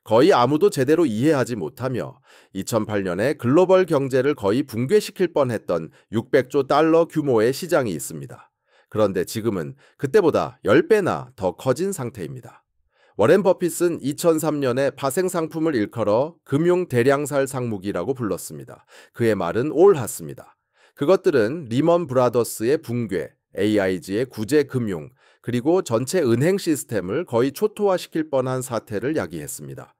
거의 아무도 제대로 이해하지 못하며 2008년에 글로벌 경제를 거의 붕괴시킬 뻔했던 600조 달러 규모의 시장이 있습니다. 그런데 지금은 그때보다 10배나 더 커진 상태입니다. 워렌 버핏은 2003년에 파생 상품을 일컬어 금융 대량살 상무기라고 불렀습니다. 그의 말은 옳았습니다. 그것들은 리먼 브라더스의 붕괴, AIG의 구제 금융, 그리고 전체 은행 시스템을 거의 초토화시킬 뻔한 사태를 야기했습니다.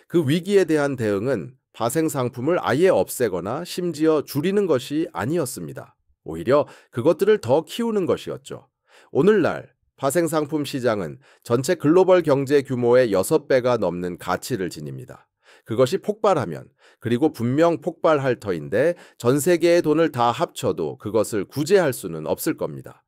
그 위기에 대한 대응은 파생 상품을 아예 없애거나 심지어 줄이는 것이 아니었습니다. 오히려 그것들을 더 키우는 것이었죠. 오늘날 파생 상품 시장은 전체 글로벌 경제 규모의 6배가 넘는 가치를 지닙니다. 그것이 폭발하면, 그리고 분명 폭발할 터인데 전 세계의 돈을 다 합쳐도 그것을 구제할 수는 없을 겁니다.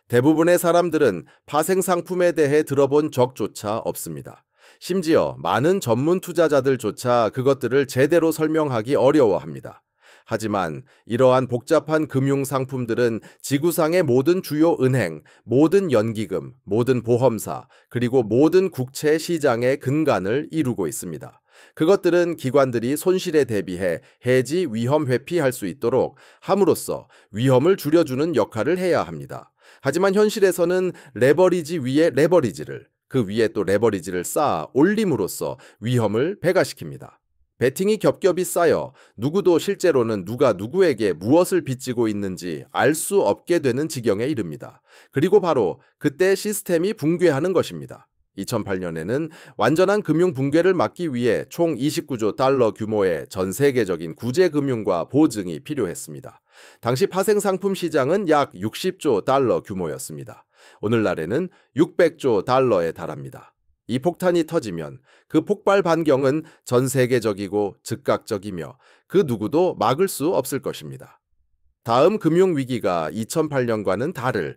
대부분의 사람들은 파생 상품에 대해 들어본 적조차 없습니다. 심지어 많은 전문 투자자들조차 그것들을 제대로 설명하기 어려워합니다. 하지만 이러한 복잡한 금융 상품들은 지구상의 모든 주요 은행, 모든 연기금, 모든 보험사, 그리고 모든 국채 시장의 근간을 이루고 있습니다. 그것들은 기관들이 손실에 대비해 해지 위험 회피할 수 있도록 함으로써 위험을 줄여주는 역할을 해야 합니다. 하지만 현실에서는 레버리지 위에 레버리지를, 그 위에 또 레버리지를 쌓아 올림으로써 위험을 배가시킵니다. 베팅이 겹겹이 쌓여 누구도 실제로는 누가 누구에게 무엇을 빚지고 있는지 알 수 없게 되는 지경에 이릅니다. 그리고 바로 그때 시스템이 붕괴하는 것입니다. 2008년에는 완전한 금융 붕괴를 막기 위해 총 29조 달러 규모의 전 세계적인 구제 금융과 보증이 필요했습니다. 당시 파생 상품 시장은 약 60조 달러 규모였습니다. 오늘날에는 600조 달러에 달합니다. 이 폭탄이 터지면 그 폭발 반경은 전 세계적이고 즉각적이며 그 누구도 막을 수 없을 것입니다. 다음 금융위기가 2008년과는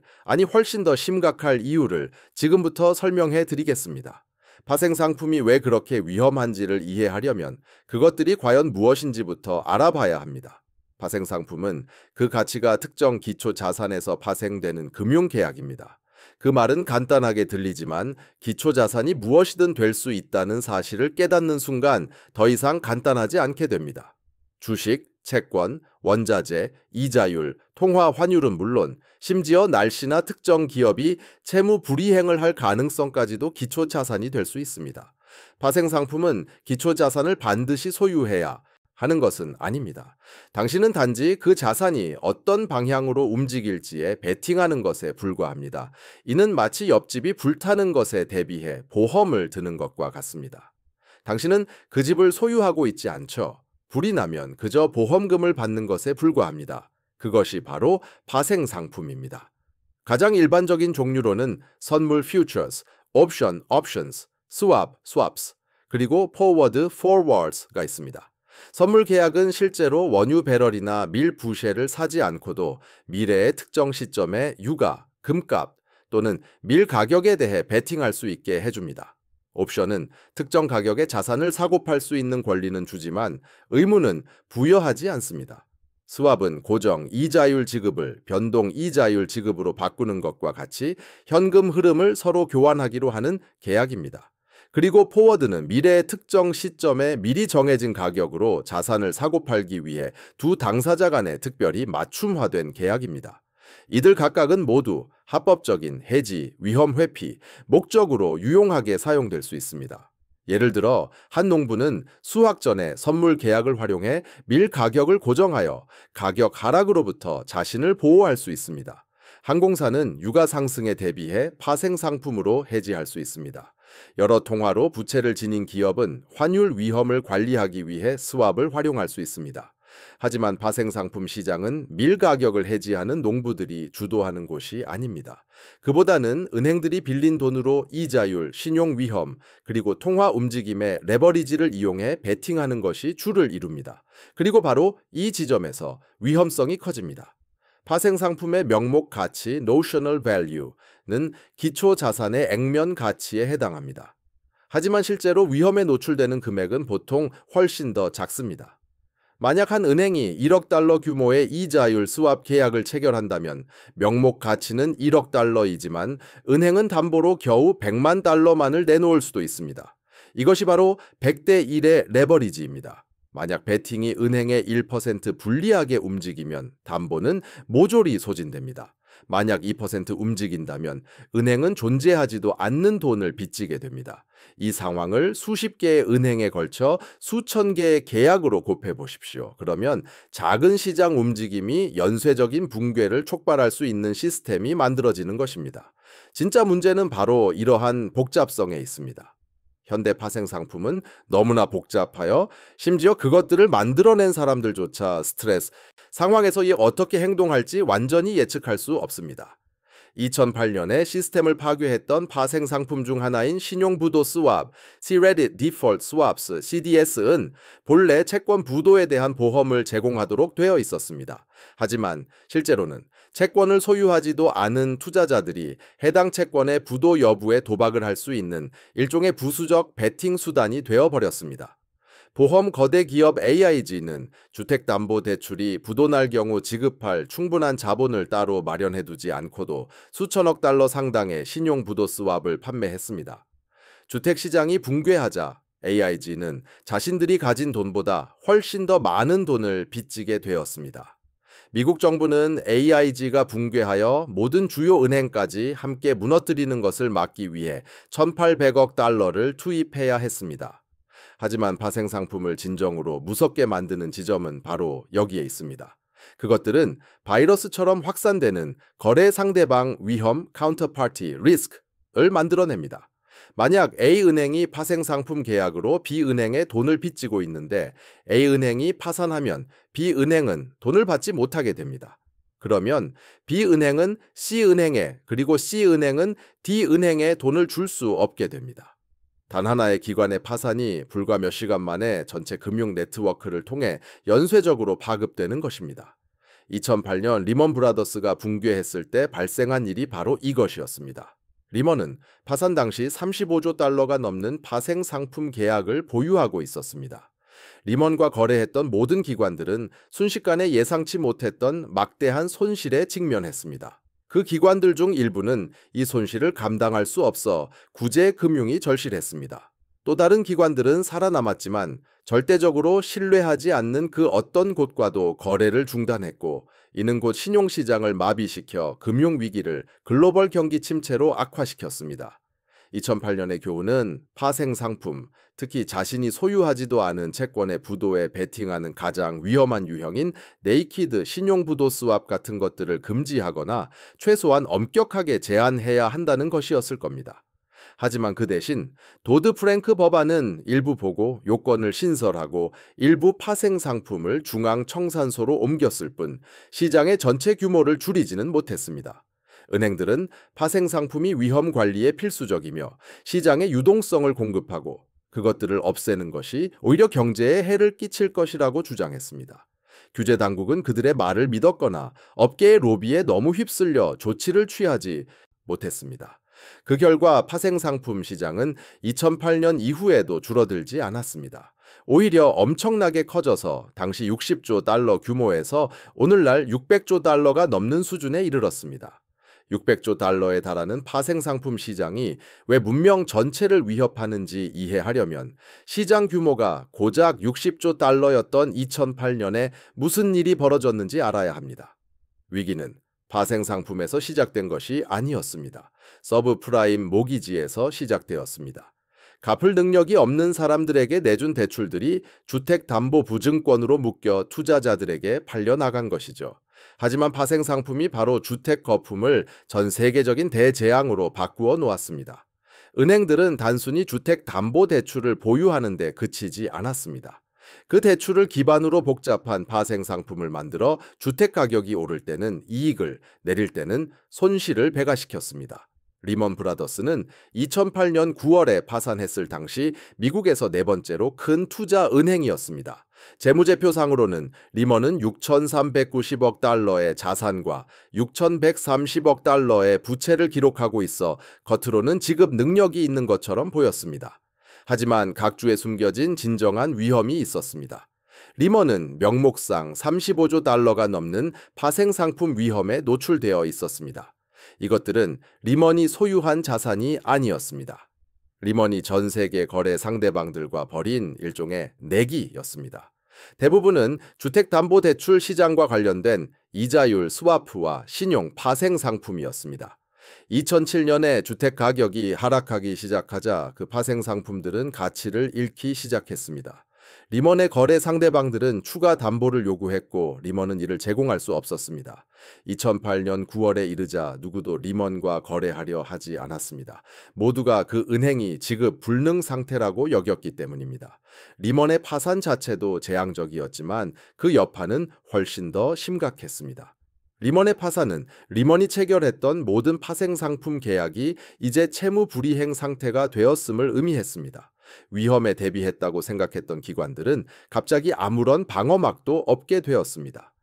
훨씬 더 심각할 이유를 지금부터 설명해 드리겠습니다. 파생 상품이 왜 그렇게 위험한지를 이해하려면 그것들이 과연 무엇인지부터 알아봐야 합니다. 파생 상품은 그 가치가 특정 기초 자산에서 파생되는 금융계약입니다. 그 말은 간단하게 들리지만 기초 자산이 무엇이든 될 수 있다는 사실을 깨닫는 순간 더 이상 간단하지 않게 됩니다. 주식, 채권, 원자재, 이자율, 통화 환율은 물론 심지어 날씨나 특정 기업이 채무 불이행을 할 가능성까지도 기초 자산이 될 수 있습니다. 파생 상품은 기초 자산을 반드시 소유해야 하는 것은 아닙니다. 당신은 단지 그 자산이 어떤 방향으로 움직일지에 베팅하는 것에 불과합니다. 이는 마치 옆집이 불타는 것에 대비해 보험을 드는 것과 같습니다. 당신은 그 집을 소유하고 있지 않죠. 불이 나면 그저 보험금을 받는 것에 불과합니다. 그것이 바로 파생 상품입니다. 가장 일반적인 종류로는 선물 futures, option options, swap swaps, 그리고 forward forwards가 있습니다. 선물 계약은 실제로 원유 배럴이나 밀 부셰를 사지 않고도 미래의 특정 시점에 유가, 금값 또는 밀 가격에 대해 베팅할 수 있게 해줍니다. 옵션은 특정 가격의 자산을 사고 팔 수 있는 권리는 주지만 의무는 부여하지 않습니다. 스왑은 고정 이자율 지급을 변동 이자율 지급으로 바꾸는 것과 같이 현금 흐름을 서로 교환하기로 하는 계약입니다. 그리고 포워드는 미래의 특정 시점에 미리 정해진 가격으로 자산을 사고 팔기 위해 두 당사자 간에 특별히 맞춤화된 계약입니다. 이들 각각은 모두 합법적인 해지, 위험 회피, 목적으로 유용하게 사용될 수 있습니다. 예를 들어 한 농부는 수확 전에 선물 계약을 활용해 밀 가격을 고정하여 가격 하락으로부터 자신을 보호할 수 있습니다. 항공사는 유가 상승에 대비해 파생 상품으로 해지할 수 있습니다. 여러 통화로 부채를 지닌 기업은 환율 위험을 관리하기 위해 스왑을 활용할 수 있습니다. 하지만 파생 상품 시장은 밀 가격을 해지하는 농부들이 주도하는 곳이 아닙니다. 그보다는 은행들이 빌린 돈으로 이자율, 신용 위험, 그리고 통화 움직임의 레버리지를 이용해 베팅하는 것이 주를 이룹니다. 그리고 바로 이 지점에서 위험성이 커집니다. 파생 상품의 명목 가치 notional value는 기초 자산의 액면 가치에 해당합니다. 하지만 실제로 위험에 노출되는 금액은 보통 훨씬 더 작습니다. 만약 한 은행이 1억 달러 규모의 이자율 스왑 계약을 체결한다면 명목 가치는 1억 달러이지만 은행은 담보로 겨우 100만 달러만을 내놓을 수도 있습니다. 이것이 바로 100대 1의 레버리지입니다. 만약 베팅이 은행의 1% 불리하게 움직이면 담보는 모조리 소진됩니다. 만약 2% 움직인다면 은행은 존재하지도 않는 돈을 빚지게 됩니다. 이 상황을 수십 개의 은행에 걸쳐 수천 개의 계약으로 곱해 보십시오. 그러면 작은 시장 움직임이 연쇄적인 붕괴를 촉발할 수 있는 시스템이 만들어지는 것입니다. 진짜 문제는 바로 이러한 복잡성에 있습니다. 현대 파생 상품은 너무나 복잡하여 심지어 그것들을 만들어낸 사람들조차 스트레스, 상황에서 어떻게 행동할지 완전히 예측할 수 없습니다. 2008년에 시스템을 파괴했던 파생 상품 중 하나인 신용부도 스왑, Credit Default Swaps, CDS은 본래 채권 부도에 대한 보험을 제공하도록 되어 있었습니다. 하지만 실제로는 채권을 소유하지도 않은 투자자들이 해당 채권의 부도 여부에 도박을 할 수 있는 일종의 부수적 베팅 수단이 되어버렸습니다. 보험 거대 기업 AIG는 주택담보대출이 부도날 경우 지급할 충분한 자본을 따로 마련해두지 않고도 수천억 달러 상당의 신용부도 스왑을 판매했습니다. 주택시장이 붕괴하자 AIG는 자신들이 가진 돈보다 훨씬 더 많은 돈을 빚지게 되었습니다. 미국 정부는 AIG가 붕괴하여 모든 주요 은행까지 함께 무너뜨리는 것을 막기 위해 1,800억 달러를 투입해야 했습니다. 하지만 파생 상품을 진정으로 무섭게 만드는 지점은 바로 여기에 있습니다. 그것들은 바이러스처럼 확산되는 거래 상대방 위험 (counterparty risk)를 만들어냅니다. 만약 A은행이 파생 상품 계약으로 B은행에 돈을 빚지고 있는데 A은행이 파산하면 B은행은 돈을 받지 못하게 됩니다. 그러면 B은행은 C은행에 그리고 C은행은 D은행에 돈을 줄 수 없게 됩니다. 단 하나의 기관의 파산이 불과 몇 시간 만에 전체 금융 네트워크를 통해 연쇄적으로 파급되는 것입니다. 2008년 리먼 브라더스가 붕괴했을 때 발생한 일이 바로 이것이었습니다. 리먼은 파산 당시 35조 달러가 넘는 파생 상품 계약을 보유하고 있었습니다. 리먼과 거래했던 모든 기관들은 순식간에 예상치 못했던 막대한 손실에 직면했습니다. 그 기관들 중 일부는 이 손실을 감당할 수 없어 구제 금융이 절실했습니다. 또 다른 기관들은 살아남았지만 절대적으로 신뢰하지 않는 그 어떤 곳과도 거래를 중단했고 이는 곧 신용시장을 마비시켜 금융위기를 글로벌 경기 침체로 악화시켰습니다. 2008년의 교훈은 파생 상품, 특히 자신이 소유하지도 않은 채권의 부도에 베팅하는 가장 위험한 유형인 네이키드 신용부도 스왑 같은 것들을 금지하거나 최소한 엄격하게 제한해야 한다는 것이었을 겁니다. 하지만 그 대신 도드 프랭크 법안은 일부 보고 요건을 신설하고 일부 파생 상품을 중앙청산소로 옮겼을 뿐 시장의 전체 규모를 줄이지는 못했습니다. 은행들은 파생 상품이 위험 관리에 필수적이며 시장의 유동성을 공급하고 그것들을 없애는 것이 오히려 경제에 해를 끼칠 것이라고 주장했습니다. 규제 당국은 그들의 말을 믿었거나 업계의 로비에 너무 휩쓸려 조치를 취하지 못했습니다. 그 결과 파생 상품 시장은 2008년 이후에도 줄어들지 않았습니다. 오히려 엄청나게 커져서 당시 60조 달러 규모에서 오늘날 600조 달러가 넘는 수준에 이르렀습니다. 600조 달러에 달하는 파생 상품 시장이 왜 문명 전체를 위협하는지 이해하려면 시장 규모가 고작 60조 달러였던 2008년에 무슨 일이 벌어졌는지 알아야 합니다. 위기는 파생 상품에서 시작된 것이 아니었습니다. 서브프라임 모기지에서 시작되었습니다. 갚을 능력이 없는 사람들에게 내준 대출들이 주택담보보증권으로 묶여 투자자들에게 팔려나간 것이죠. 하지만 파생 상품이 바로 주택 거품을 전 세계적인 대재앙으로 바꾸어 놓았습니다. 은행들은 단순히 주택담보대출을 보유하는 데 그치지 않았습니다. 그 대출을 기반으로 복잡한 파생 상품을 만들어 주택 가격이 오를 때는 이익을, 내릴 때는 손실을 배가시켰습니다. 리먼 브라더스는 2008년 9월에 파산했을 당시 미국에서 네 번째로 큰 투자 은행이었습니다. 재무제표상으로는 리먼은 6,390억 달러의 자산과 6,130억 달러의 부채를 기록하고 있어 겉으로는 지급 능력이 있는 것처럼 보였습니다. 하지만 각주에 숨겨진 진정한 위험이 있었습니다. 리먼은 명목상 35조 달러가 넘는 파생 상품 위험에 노출되어 있었습니다. 이것들은 리먼이 소유한 자산이 아니었습니다. 리먼이 전 세계 거래 상대방들과 벌인 일종의 내기였습니다. 대부분은 주택담보대출 시장과 관련된 이자율 스와프와 신용 파생 상품이었습니다. 2007년에 주택 가격이 하락하기 시작하자 그 파생 상품들은 가치를 잃기 시작했습니다. 리먼의 거래 상대방들은 추가 담보를 요구했고 리먼은 이를 제공할 수 없었습니다. 2008년 9월에 이르자 누구도 리먼과 거래하려 하지 않았습니다. 모두가 그 은행이 지급 불능 상태라고 여겼기 때문입니다. 리먼의 파산 자체도 재앙적이었지만 그 여파는 훨씬 더 심각했습니다. 리먼의 파산은 리먼이 체결했던 모든 파생 상품 계약이 이제 채무 불이행 상태가 되었음을 의미했습니다. 위험에 대비했다고 생각했던 기관들은 갑자기 아무런 방어막도 없게 되었습니다.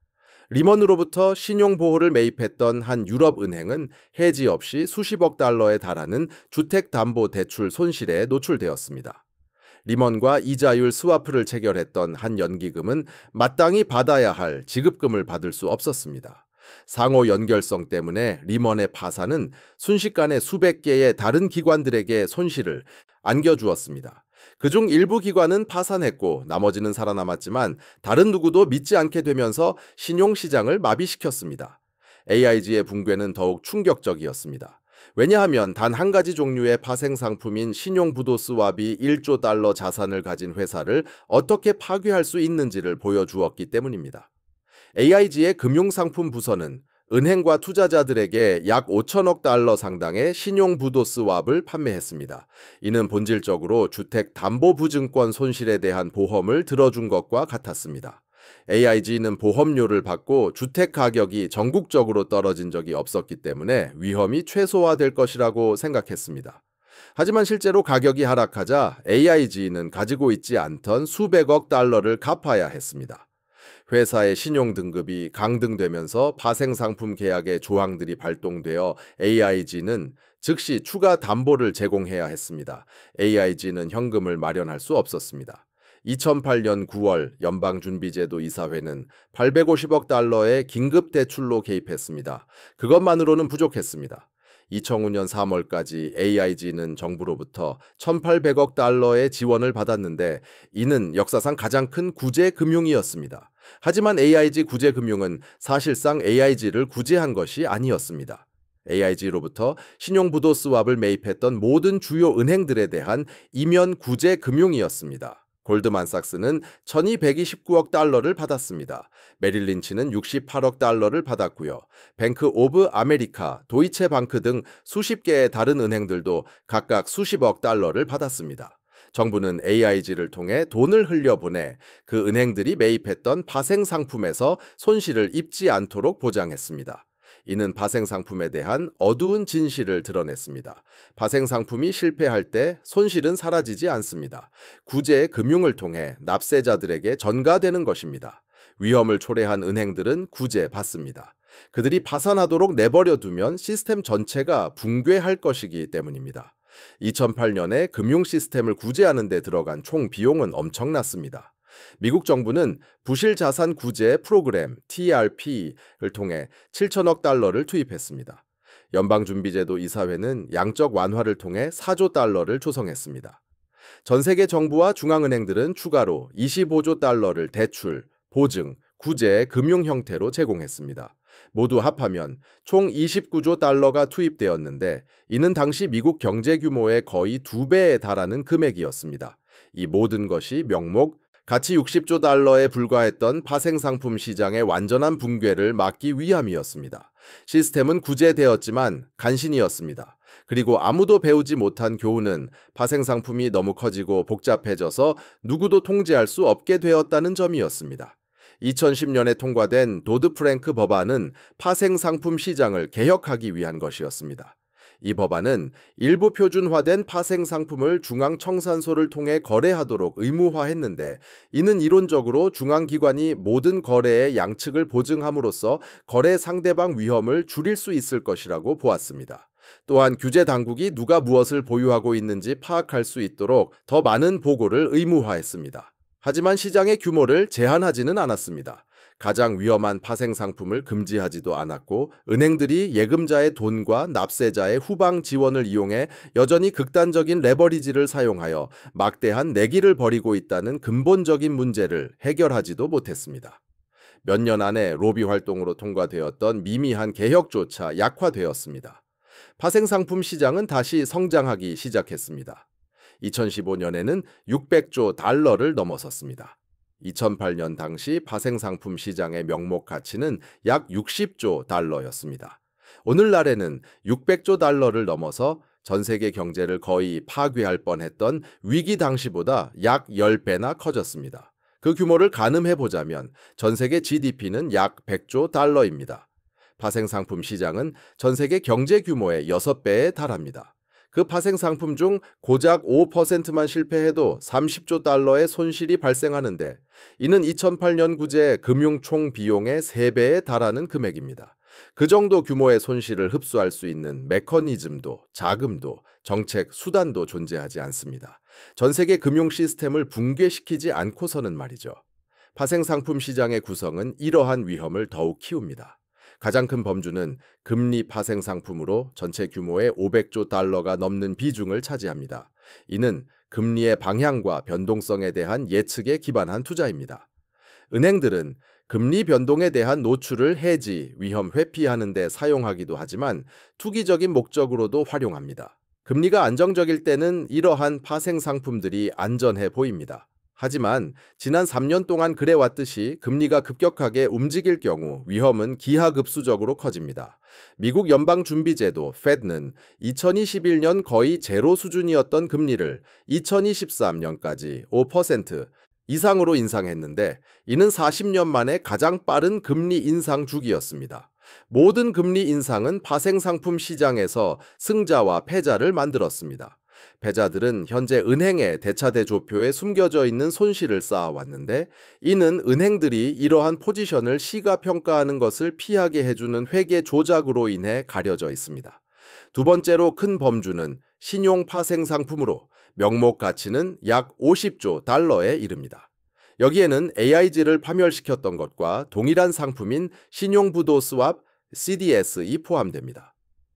리먼으로부터 신용보호를 매입했던 한 유럽은행은 해지 없이 수십억 달러에 달하는 주택담보대출 손실에 노출되었습니다. 리먼과 이자율 스와프를 체결했던 한 연기금은 마땅히 받아야 할 지급금을 받을 수 없었습니다. 상호 연결성 때문에 리먼의 파산은 순식간에 수백 개의 다른 기관들에게 손실을 안겨주었습니다. 그중 일부 기관은 파산했고 나머지는 살아남았지만 다른 누구도 믿지 않게 되면서 신용시장을 마비시켰습니다. AIG의 붕괴는 더욱 충격적이었습니다. 왜냐하면 단 한 가지 종류의 파생 상품인 신용부도스왑이 1조 달러 자산을 가진 회사를 어떻게 파괴할 수 있는지를 보여주었기 때문입니다. AIG의 금융상품 부서는 은행과 투자자들에게 약 5천억 달러 상당의 신용부도스왑을 판매했습니다. 이는 본질적으로 주택담보부증권 손실에 대한 보험을 들어준 것과 같았습니다. AIG는 보험료를 받고 주택 가격이 전국적으로 떨어진 적이 없었기 때문에 위험이 최소화될 것이라고 생각했습니다. 하지만 실제로 가격이 하락하자 AIG는 가지고 있지 않던 수백억 달러를 갚아야 했습니다. 회사의 신용 등급이 강등되면서 파생상품 계약의 조항들이 발동되어 AIG는 즉시 추가 담보를 제공해야 했습니다. AIG는 현금을 마련할 수 없었습니다. 2008년 9월 연방준비제도 이사회는 850억 달러의 긴급 대출로 개입했습니다. 그것만으로는 부족했습니다. 2005년 3월까지 AIG는 정부로부터 1,800억 달러의 지원을 받았는데 이는 역사상 가장 큰 구제 금융이었습니다. 하지만 AIG 구제 금융은 사실상 AIG를 구제한 것이 아니었습니다. AIG로부터 신용부도스왑을 매입했던 모든 주요 은행들에 대한 이면 구제 금융이었습니다. 골드만삭스는 1,229억 달러를 받았습니다. 메릴린치는 68억 달러를 받았고요. 뱅크 오브 아메리카, 도이체방크 등 수십 개의 다른 은행들도 각각 수십억 달러를 받았습니다. 정부는 AIG를 통해 돈을 흘려보내 그 은행들이 매입했던 파생 상품에서 손실을 입지 않도록 보장했습니다. 이는 파생상품에 대한 어두운 진실을 드러냈습니다. 파생상품이 실패할 때 손실은 사라지지 않습니다. 구제 금융을 통해 납세자들에게 전가되는 것입니다. 위험을 초래한 은행들은 구제받습니다. 그들이 파산하도록 내버려 두면 시스템 전체가 붕괴할 것이기 때문입니다. 2008년에 금융 시스템을 구제하는 데 들어간 총 비용은 엄청났습니다. 미국 정부는 부실자산 구제 프로그램 TRP를 통해 7천억 달러를 투입했습니다. 연방준비제도 이사회는 양적 완화를 통해 4조 달러를 조성했습니다. 전 세계 정부와 중앙은행들은 추가로 25조 달러를 대출, 보증, 구제, 금융 형태로 제공했습니다. 모두 합하면 총 29조 달러가 투입되었는데 이는 당시 미국 경제 규모의 거의 2배에 달하는 금액이었습니다. 이 모든 것이 명목 가치 60조 달러에 불과했던 파생상품 시장의 완전한 붕괴를 막기 위함이었습니다. 시스템은 구제되었지만 간신이었습니다. 그리고 아무도 배우지 못한 교훈은 파생상품이 너무 커지고 복잡해져서 누구도 통제할 수 없게 되었다는 점이었습니다. 2010년에 통과된 도드-프랭크 법안은 파생상품 시장을 개혁하기 위한 것이었습니다. 이 법안은 일부 표준화된 파생상품을 중앙청산소를 통해 거래하도록 의무화했는데 이는 이론적으로 중앙기관이 모든 거래의 양측을 보증함으로써 거래 상대방 위험을 줄일 수 있을 것이라고 보았습니다. 또한 규제 당국이 누가 무엇을 보유하고 있는지 파악할 수 있도록 더 많은 보고를 의무화했습니다. 하지만 시장의 규모를 제한하지는 않았습니다. 가장 위험한 파생 상품을 금지하지도 않았고 은행들이 예금자의 돈과 납세자의 후방 지원을 이용해 여전히 극단적인 레버리지를 사용하여 막대한 내기를 벌이고 있다는 근본적인 문제를 해결하지도 못했습니다. 몇 년 안에 로비 활동으로 통과되었던 미미한 개혁조차 약화되었습니다. 파생상품 시장은 다시 성장하기 시작했습니다. 2015년에는 600조 달러를 넘어섰습니다. 2008년 당시 파생상품 시장의 명목 가치는 약 60조 달러였습니다. 오늘날에는 600조 달러를 넘어서 전 세계 경제를 거의 파괴할 뻔했던 위기 당시보다 약 10배나 커졌습니다. 그 규모를 가늠해 보자면 전 세계 GDP는 약 100조 달러입니다. 파생상품 시장은 전 세계 경제 규모의 6배에 달합니다. 그 파생상품 중 고작 5%만 실패해도 30조 달러의 손실이 발생하는데 이는 2008년 구제 금융 총 비용의 3배에 달하는 금액입니다. 그 정도 규모의 손실을 흡수할 수 있는 메커니즘도 자금도 정책 수단도 존재하지 않습니다. 전 세계 금융 시스템을 붕괴시키지 않고서는 말이죠. 파생상품 시장의 구성은 이러한 위험을 더욱 키웁니다. 가장 큰 범주는 금리 파생 상품으로 전체 규모의 500조 달러가 넘는 비중을 차지합니다. 이는 금리의 방향과 변동성에 대한 예측에 기반한 투자입니다. 은행들은 금리 변동에 대한 노출을 해지, 위험 회피하는 데 사용하기도 하지만 투기적인 목적으로도 활용합니다. 금리가 안정적일 때는 이러한 파생 상품들이 안전해 보입니다. 하지만 지난 3년 동안 그래왔듯이 금리가 급격하게 움직일 경우 위험은 기하급수적으로 커집니다. 미국 연방준비제도 Fed는 2021년 거의 제로 수준이었던 금리를 2023년까지 5% 이상으로 인상했는데 이는 40년 만에 가장 빠른 금리 인상 주기였습니다. 모든 금리 인상은 파생상품 시장에서 승자와 패자를 만들었습니다. 패자들은 현재 은행의 대차대조표에 숨겨져 있는 손실을 쌓아왔는데 이는 은행들이 이러한 포지션을 시가평가하는 것을 피하게 해주는 회계 조작으로 인해 가려져 있습니다. 두 번째로 큰 범주는 신용 파생 상품으로 명목 가치는 약 50조 달러에 이릅니다. 여기에는 AIG를 파멸시켰던 것과 동일한 상품인 신용부도 스왑 CDS이 포함됩니다.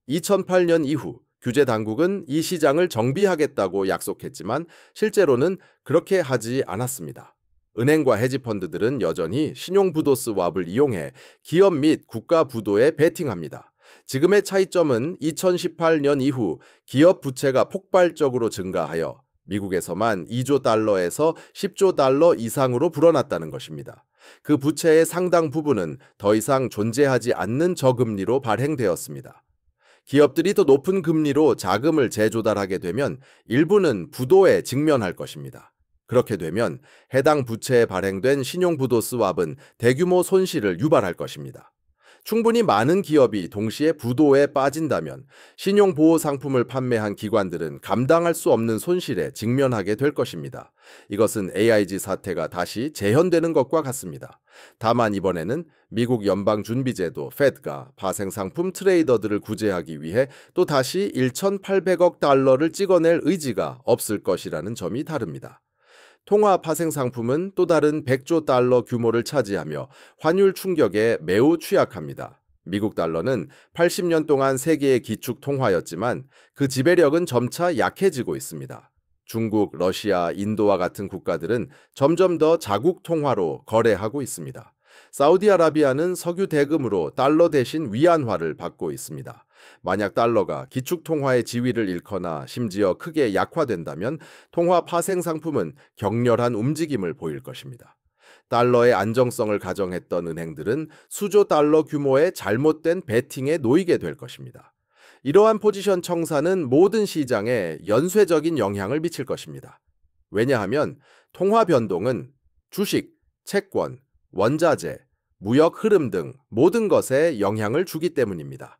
2008년 이후 규제 당국은 이 시장을 정비하겠다고 약속했지만 실제로는 그렇게 하지 않았습니다. 은행과 헤지펀드들은 여전히 신용부도 스왑을 이용해 기업 및 국가 부도에 베팅합니다. 지금의 차이점은 2018년 이후 기업 부채가 폭발적으로 증가하여 미국에서만 2조 달러에서 10조 달러 이상으로 불어났다는 것입니다. 그 부채의 상당 부분은 더 이상 존재하지 않는 저금리로 발행되었습니다. 기업들이 더 높은 금리로 자금을 재조달하게 되면 일부는 부도에 직면할 것입니다. 그렇게 되면 해당 부채에 발행된 신용부도 스왑은 대규모 손실을 유발할 것입니다. 충분히 많은 기업이 동시에 부도에 빠진다면 신용보호 상품을 판매한 기관들은 감당할 수 없는 손실에 직면하게 될 것입니다. 이것은 AIG 사태가 다시 재현되는 것과 같습니다. 다만 이번에는 미국 연방준비제도 Fed가 파생상품 트레이더들을 구제하기 위해 또 다시 1,800억 달러를 찍어낼 의지가 없을 것이라는 점이 다릅니다. 통화 파생 상품은 또 다른 100조 달러 규모를 차지하며 환율 충격에 매우 취약합니다. 미국 달러는 80년 동안 세계의 기축 통화였지만 그 지배력은 점차 약해지고 있습니다. 중국, 러시아, 인도와 같은 국가들은 점점 더 자국 통화로 거래하고 있습니다. 사우디아라비아는 석유 대금으로 달러 대신 위안화를 받고 있습니다. 만약 달러가 기축 통화의 지위를 잃거나 심지어 크게 약화된다면 통화 파생 상품은 격렬한 움직임을 보일 것입니다. 달러의 안정성을 가정했던 은행들은 수조 달러 규모의 잘못된 베팅에 놓이게 될 것입니다. 이러한 포지션 청산은 모든 시장에 연쇄적인 영향을 미칠 것입니다. 왜냐하면 통화 변동은 주식, 채권, 원자재, 무역 흐름 등 모든 것에 영향을 주기 때문입니다.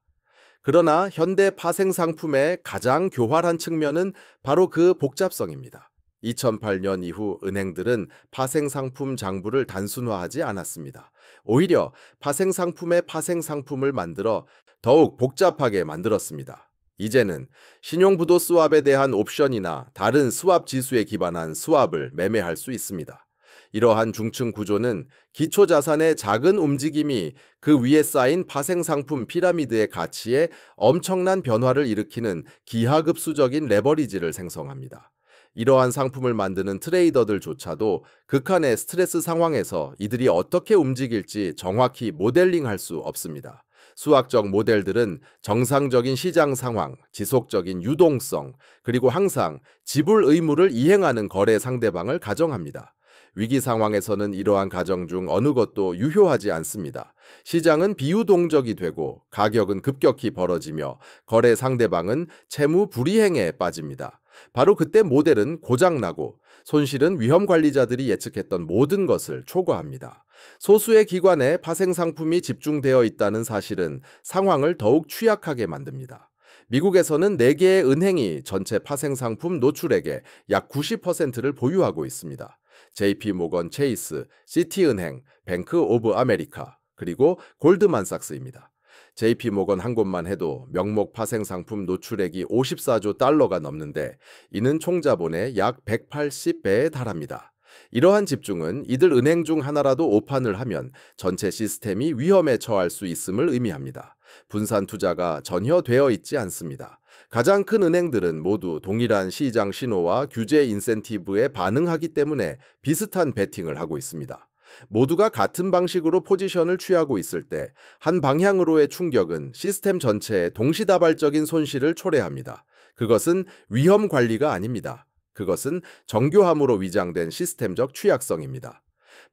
그러나 현대 파생 상품의 가장 교활한 측면은 바로 그 복잡성입니다. 2008년 이후 은행들은 파생 상품 장부를 단순화하지 않았습니다. 오히려 파생 상품의 파생 상품을 만들어 더욱 복잡하게 만들었습니다. 이제는 신용부도 스왑에 대한 옵션이나 다른 스왑 지수에 기반한 스왑을 매매할 수 있습니다. 이러한 중층 구조는 기초자산의 작은 움직임이 그 위에 쌓인 파생상품 피라미드의 가치에 엄청난 변화를 일으키는 기하급수적인 레버리지를 생성합니다. 이러한 상품을 만드는 트레이더들조차도 극한의 스트레스 상황에서 이들이 어떻게 움직일지 정확히 모델링할 수 없습니다. 수학적 모델들은 정상적인 시장 상황, 지속적인 유동성, 그리고 항상 지불 의무를 이행하는 거래 상대방을 가정합니다. 위기 상황에서는 이러한 가정 중 어느 것도 유효하지 않습니다. 시장은 비유동적이 되고 가격은 급격히 벌어지며 거래 상대방은 채무 불이행에 빠집니다. 바로 그때 모델은 고장나고 손실은 위험 관리자들이 예측했던 모든 것을 초과합니다. 소수의 기관에 파생 상품이 집중되어 있다는 사실은 상황을 더욱 취약하게 만듭니다. 미국에서는 4개의 은행이 전체 파생 상품 노출액의 약 90%를 보유하고 있습니다. JP 모건 체이스, 시티은행, 뱅크 오브 아메리카, 그리고 골드만삭스입니다. JP 모건 한 곳만 해도 명목 파생 상품 노출액이 54조 달러가 넘는데 이는 총 자본의 약 180배에 달합니다. 이러한 집중은 이들 은행 중 하나라도 오판을 하면 전체 시스템이 위험에 처할 수 있음을 의미합니다. 분산 투자가 전혀 되어 있지 않습니다. 가장 큰 은행들은 모두 동일한 시장 신호와 규제 인센티브에 반응하기 때문에 비슷한 베팅을 하고 있습니다. 모두가 같은 방식으로 포지션을 취하고 있을 때 한 방향으로의 충격은 시스템 전체에 동시다발적인 손실을 초래합니다. 그것은 위험 관리가 아닙니다. 그것은 정교함으로 위장된 시스템적 취약성입니다.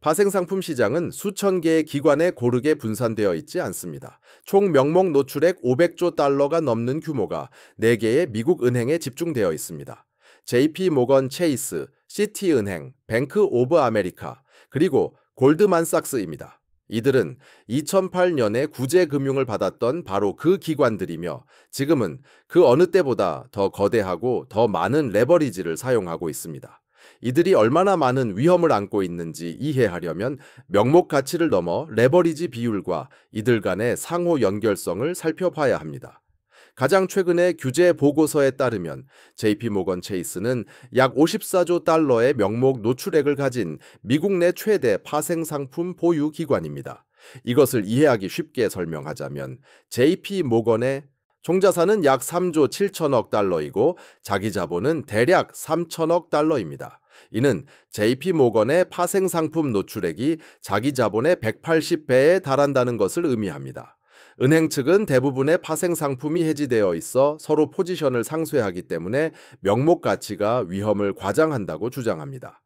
파생상품 시장은 수천 개의 기관에 고르게 분산되어 있지 않습니다. 총 명목 노출액 500조 달러가 넘는 규모가 4개의 미국 은행에 집중되어 있습니다. JP 모건 체이스, 시티은행, 뱅크 오브 아메리카, 그리고 골드만삭스입니다. 이들은 2008년에 구제금융을 받았던 바로 그 기관들이며 지금은 그 어느 때보다 더 거대하고 더 많은 레버리지를 사용하고 있습니다. 이들이 얼마나 많은 위험을 안고 있는지 이해하려면 명목 가치를 넘어 레버리지 비율과 이들 간의 상호 연결성을 살펴봐야 합니다. 가장 최근의 규제 보고서에 따르면 JP모건 체이스는 약 54조 달러의 명목 노출액을 가진 미국 내 최대 파생 상품 보유 기관입니다. 이것을 이해하기 쉽게 설명하자면 JP모건의 총자산은 약 3조 7천억 달러이고 자기 자본은 대략 3천억 달러입니다. 이는 JP모건의 파생 상품 노출액이 자기 자본의 180배에 달한다는 것을 의미합니다. 은행 측은 대부분의 파생 상품이 해지되어 있어 서로 포지션을 상쇄하기 때문에 명목 가치가 위험을 과장한다고 주장합니다.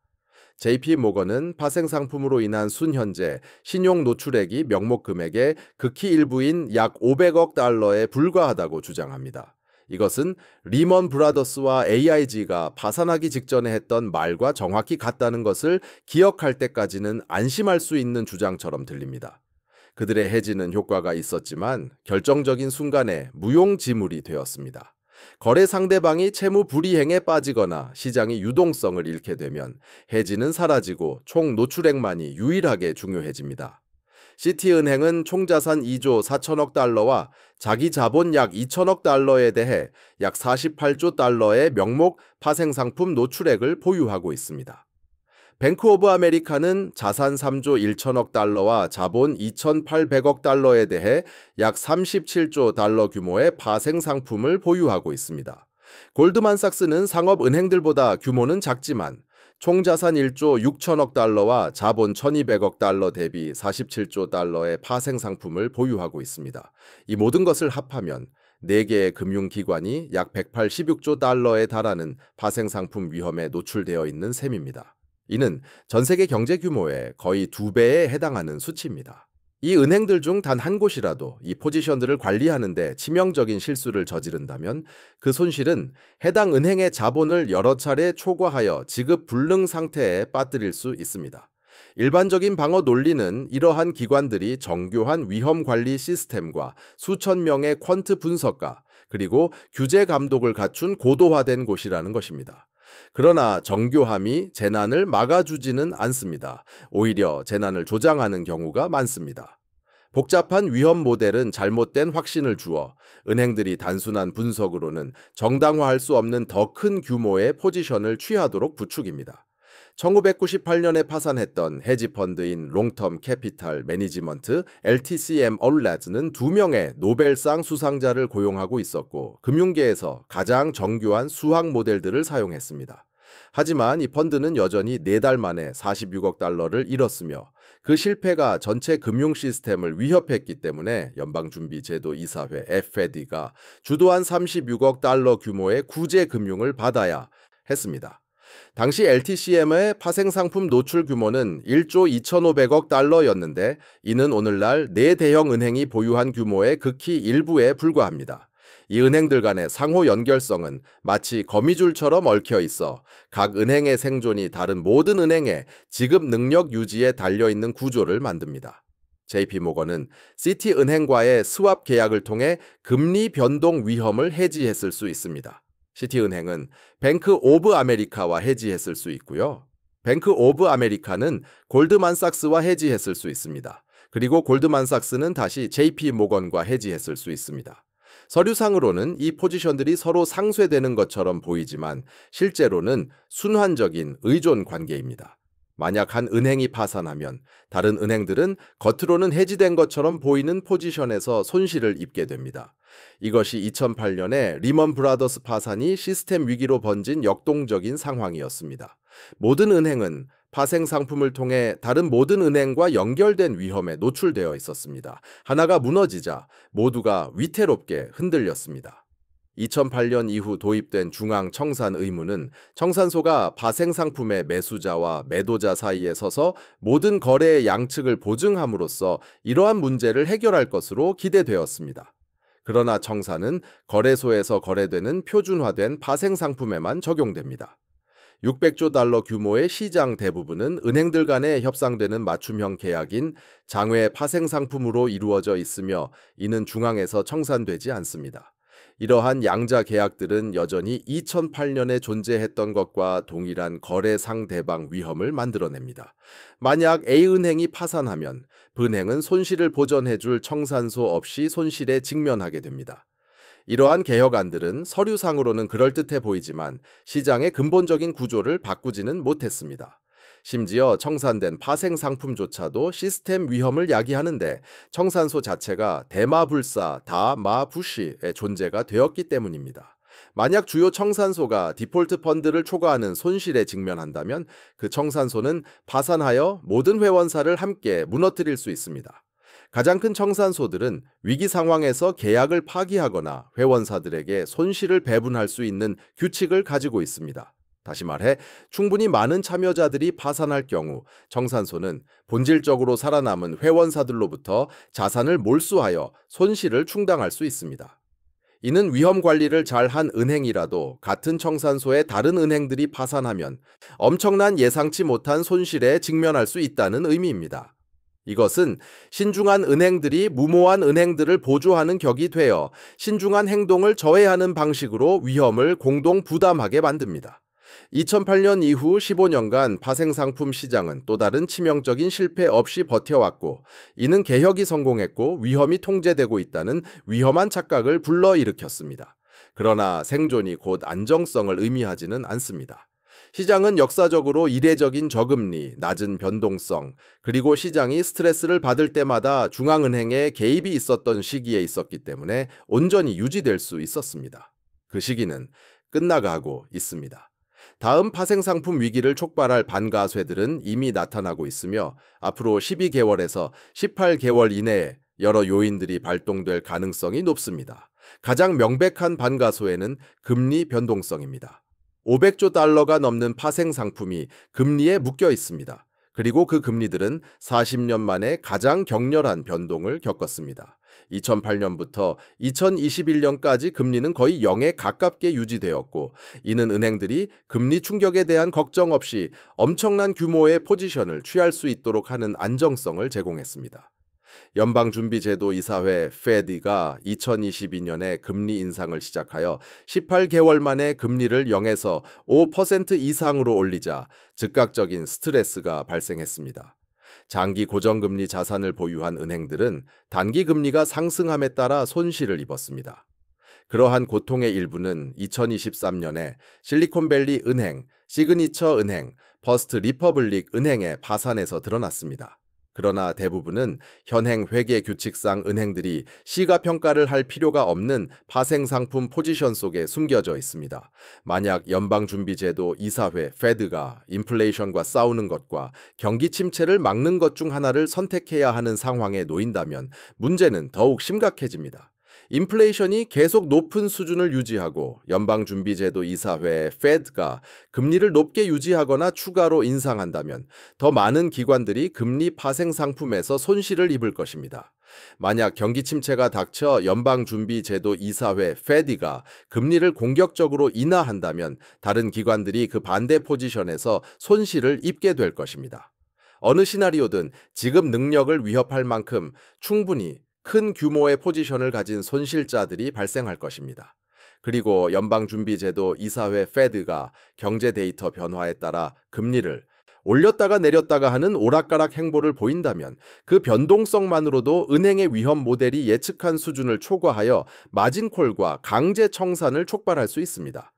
JP모건은 파생 상품으로 인한 순현재 신용 노출액이 명목 금액의 극히 일부인 약 500억 달러에 불과하다고 주장합니다. 이것은 리먼 브라더스와 AIG가 파산하기 직전에 했던 말과 정확히 같다는 것을 기억할 때까지는 안심할 수 있는 주장처럼 들립니다. 그들의 해지는 효과가 있었지만 결정적인 순간에 무용지물이 되었습니다. 거래 상대방이 채무 불이행에 빠지거나 시장이 유동성을 잃게 되면 해지는 사라지고 총 노출액만이 유일하게 중요해집니다. 시티은행은 총자산 2조 4천억 달러와 자기 자본 약 2천억 달러에 대해 약 48조 달러의 명목 파생상품 노출액을 보유하고 있습니다. 뱅크 오브 아메리카는 자산 3조 1천억 달러와 자본 2,800억 달러에 대해 약 37조 달러 규모의 파생 상품을 보유하고 있습니다. 골드만삭스는 상업은행들보다 규모는 작지만 총자산 1조 6천억 달러와 자본 1,200억 달러 대비 47조 달러의 파생 상품을 보유하고 있습니다. 이 모든 것을 합하면 4개의 금융기관이 약 186조 달러에 달하는 파생 상품 위험에 노출되어 있는 셈입니다. 이는 전 세계 경제 규모의 거의 2배에 해당하는 수치입니다. 이 은행들 중 단 한 곳이라도 이 포지션들을 관리하는 데 치명적인 실수를 저지른다면 그 손실은 해당 은행의 자본을 여러 차례 초과하여 지급 불능 상태에 빠뜨릴 수 있습니다. 일반적인 방어 논리는 이러한 기관들이 정교한 위험 관리 시스템과 수천 명의 퀀트 분석가 그리고 규제 감독을 갖춘 고도화된 곳이라는 것입니다. 그러나 정교함이 재난을 막아주지는 않습니다. 오히려 재난을 조장하는 경우가 많습니다. 복잡한 위험 모델은 잘못된 확신을 주어 은행들이 단순한 분석으로는 정당화할 수 없는 더 큰 규모의 포지션을 취하도록 부추깁니다. 1998년에 파산했던 헤지펀드인 롱텀 캐피탈 매니지먼트 LTCM 얼렛는 2명의 노벨상 수상자를 고용하고 있었고 금융계에서 가장 정교한 수학 모델들을 사용했습니다. 하지만 이 펀드는 여전히 4달 만에 46억 달러를 잃었으며 그 실패가 전체 금융 시스템을 위협했기 때문에 연방준비제도이사회 FED가 주도한 36억 달러 규모의 구제 금융을 받아야 했습니다. 당시 LTCM의 파생상품 노출 규모는 1조 2,500억 달러였는데 이는 오늘날 4대형 은행이 보유한 규모의 극히 일부에 불과합니다. 이 은행들 간의 상호 연결성은 마치 거미줄처럼 얽혀 있어 각 은행의 생존이 다른 모든 은행의 지급 능력 유지에 달려있는 구조를 만듭니다. JP모건은 시티은행과의 스왑 계약을 통해 금리 변동 위험을 해지했을 수 있습니다. 시티은행은 뱅크 오브 아메리카와 해지했을 수 있고요. 뱅크 오브 아메리카는 골드만삭스와 해지했을 수 있습니다. 그리고 골드만삭스는 다시 JP모건과 해지했을 수 있습니다. 서류상으로는 이 포지션들이 서로 상쇄되는 것처럼 보이지만 실제로는 순환적인 의존 관계입니다. 만약 한 은행이 파산하면 다른 은행들은 겉으로는 해지된 것처럼 보이는 포지션에서 손실을 입게 됩니다. 이것이 2008년에 리먼 브라더스 파산이 시스템 위기로 번진 역동적인 상황이었습니다. 모든 은행은 파생 상품을 통해 다른 모든 은행과 연결된 위험에 노출되어 있었습니다. 하나가 무너지자 모두가 위태롭게 흔들렸습니다. 2008년 이후 도입된 중앙 청산 의무는 청산소가 파생 상품의 매수자와 매도자 사이에 서서 모든 거래의 양측을 보증함으로써 이러한 문제를 해결할 것으로 기대되었습니다. 그러나 청산은 거래소에서 거래되는 표준화된 파생 상품에만 적용됩니다. 600조 달러 규모의 시장 대부분은 은행들 간에 협상되는 맞춤형 계약인 장외 파생 상품으로 이루어져 있으며 이는 중앙에서 청산되지 않습니다. 이러한 양자 계약들은 여전히 2008년에 존재했던 것과 동일한 거래 상대방 위험을 만들어냅니다. 만약 A은행이 파산하면 B은행은 손실을 보전해줄 청산소 없이 손실에 직면하게 됩니다. 이러한 개혁안들은 서류상으로는 그럴듯해 보이지만 시장의 근본적인 구조를 바꾸지는 못했습니다. 심지어 청산된 파생 상품조차도 시스템 위험을 야기하는데 청산소 자체가 대마불사 다마부시의 존재가 되었기 때문입니다. 만약 주요 청산소가 디폴트 펀드를 초과하는 손실에 직면한다면 그 청산소는 파산하여 모든 회원사를 함께 무너뜨릴 수 있습니다. 가장 큰 청산소들은 위기 상황에서 계약을 파기하거나 회원사들에게 손실을 배분할 수 있는 규칙을 가지고 있습니다. 다시 말해 충분히 많은 참여자들이 파산할 경우 청산소는 본질적으로 살아남은 회원사들로부터 자산을 몰수하여 손실을 충당할 수 있습니다. 이는 위험 관리를 잘한 은행이라도 같은 청산소의 다른 은행들이 파산하면 엄청난 예상치 못한 손실에 직면할 수 있다는 의미입니다. 이것은 신중한 은행들이 무모한 은행들을 보조하는 격이 되어 신중한 행동을 저해하는 방식으로 위험을 공동 부담하게 만듭니다. 2008년 이후 15년간 파생상품 시장은 또 다른 치명적인 실패 없이 버텨왔고 이는 개혁이 성공했고 위험이 통제되고 있다는 위험한 착각을 불러일으켰습니다. 그러나 생존이 곧 안정성을 의미하지는 않습니다. 시장은 역사적으로 이례적인 저금리, 낮은 변동성, 그리고 시장이 스트레스를 받을 때마다 중앙은행의 개입이 있었던 시기에 있었기 때문에 온전히 유지될 수 있었습니다. 그 시기는 끝나가고 있습니다. 다음 파생상품 위기를 촉발할 반가쇠들은 이미 나타나고 있으며 앞으로 12개월에서 18개월 이내에 여러 요인들이 발동될 가능성이 높습니다. 가장 명백한 반가소에는 금리 변동성입니다. 500조 달러가 넘는 파생 상품이 금리에 묶여 있습니다. 그리고 그 금리들은 40년 만에 가장 격렬한 변동을 겪었습니다. 2008년부터 2021년까지 금리는 거의 0에 가깝게 유지되었고 이는 은행들이 금리 충격에 대한 걱정 없이 엄청난 규모의 포지션을 취할 수 있도록 하는 안정성을 제공했습니다. 연방준비제도이사회 FED가 2022년에 금리 인상을 시작하여 18개월 만에 금리를 0에서 5% 이상으로 올리자 즉각적인 스트레스가 발생했습니다. 장기 고정금리 자산을 보유한 은행들은 단기 금리가 상승함에 따라 손실을 입었습니다. 그러한 고통의 일부는 2023년에 실리콘밸리 은행, 시그니처 은행, 퍼스트 리퍼블릭 은행의 파산에서 드러났습니다. 그러나 대부분은 현행 회계 규칙상 은행들이 시가평가를 할 필요가 없는 파생상품 포지션 속에 숨겨져 있습니다. 만약 연방준비제도 이사회 페드가 인플레이션과 싸우는 것과 경기 침체를 막는 것 중 하나를 선택해야 하는 상황에 놓인다면 문제는 더욱 심각해집니다. 인플레이션이 계속 높은 수준을 유지하고 연방준비제도 이사회 페드가 금리를 높게 유지하거나 추가로 인상한다면 더 많은 기관들이 금리 파생 상품에서 손실을 입을 것입니다. 만약 경기 침체가 닥쳐 연방준비제도 이사회 페드가 금리를 공격적으로 인하한다면 다른 기관들이 그 반대 포지션에서 손실을 입게 될 것입니다. 어느 시나리오든 지급 능력을 위협할 만큼 충분히 큰 규모의 포지션을 가진 손실자들이 발생할 것입니다. 그리고 연방준비제도 이사회 페드가 경제 데이터 변화에 따라 금리를 올렸다가 내렸다가 하는 오락가락 행보를 보인다면 그 변동성만으로도 은행의 위험 모델이 예측한 수준을 초과하여 마진콜과 강제 청산을 촉발할 수 있습니다.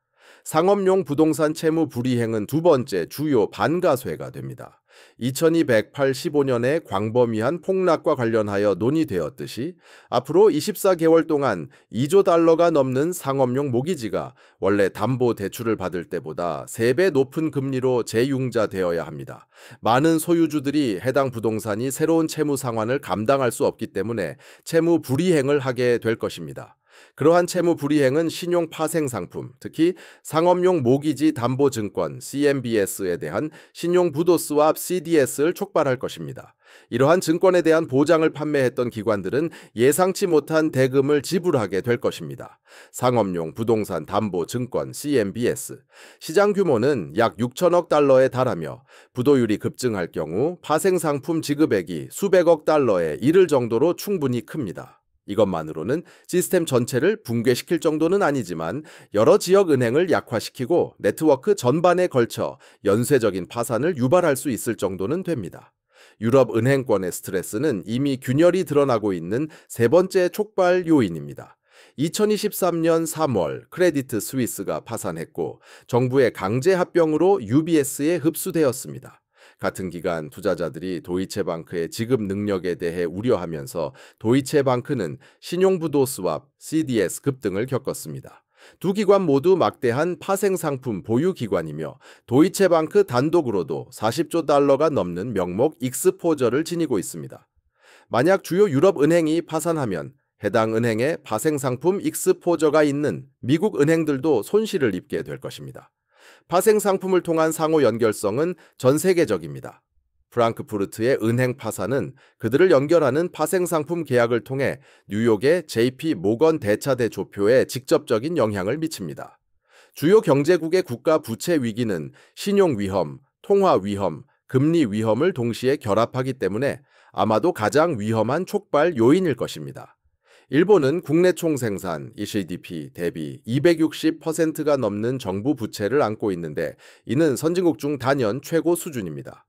상업용 부동산 채무 불이행은 두 번째 주요 반가쇠가 됩니다. 2285년에 광범위한 폭락과 관련하여 논의되었듯이 앞으로 24개월 동안 2조 달러가 넘는 상업용 모기지가 원래 담보 대출을 받을 때보다 3배 높은 금리로 재융자되어야 합니다. 많은 소유주들이 해당 부동산이 새로운 채무 상환을 감당할 수 없기 때문에 채무 불이행을 하게 될 것입니다. 그러한 채무 불이행은 신용 파생 상품, 특히 상업용 모기지 담보 증권 CMBS에 대한 신용 부도스왑 CDS를 촉발할 것입니다. 이러한 증권에 대한 보장을 판매했던 기관들은 예상치 못한 대금을 지불하게 될 것입니다. 상업용 부동산 담보 증권 CMBS 시장 규모는 약 6천억 달러에 달하며 부도율이 급증할 경우 파생 상품 지급액이 수백억 달러에 이를 정도로 충분히 큽니다. 이것만으로는 시스템 전체를 붕괴시킬 정도는 아니지만 여러 지역 은행을 약화시키고 네트워크 전반에 걸쳐 연쇄적인 파산을 유발할 수 있을 정도는 됩니다. 유럽 은행권의 스트레스는 이미 균열이 드러나고 있는 세 번째 촉발 요인입니다. 2023년 3월 크레디트 스위스가 파산했고 정부의 강제 합병으로 UBS에 흡수되었습니다. 같은 기간 투자자들이 도이체방크의 지급 능력에 대해 우려하면서 도이체방크는 신용부도스왑 CDS 급등을 겪었습니다. 두 기관 모두 막대한 파생상품 보유기관이며 도이체방크 단독으로도 40조 달러가 넘는 명목 익스포저를 지니고 있습니다. 만약 주요 유럽 은행이 파산하면 해당 은행에 파생상품 익스포저가 있는 미국 은행들도 손실을 입게 될 것입니다. 파생 상품을 통한 상호 연결성은 전 세계적입니다. 프랑크푸르트의 은행 파산은 그들을 연결하는 파생 상품 계약을 통해 뉴욕의 JP 모건 대차대 조표에 직접적인 영향을 미칩니다. 주요 경제국의 국가 부채 위기는 신용 위험, 통화 위험, 금리 위험을 동시에 결합하기 때문에 아마도 가장 위험한 촉발 요인일 것입니다. 일본은 국내 총생산 GDP 대비 260%가 넘는 정부 부채를 안고 있는데 이는 선진국 중 단연 최고 수준입니다.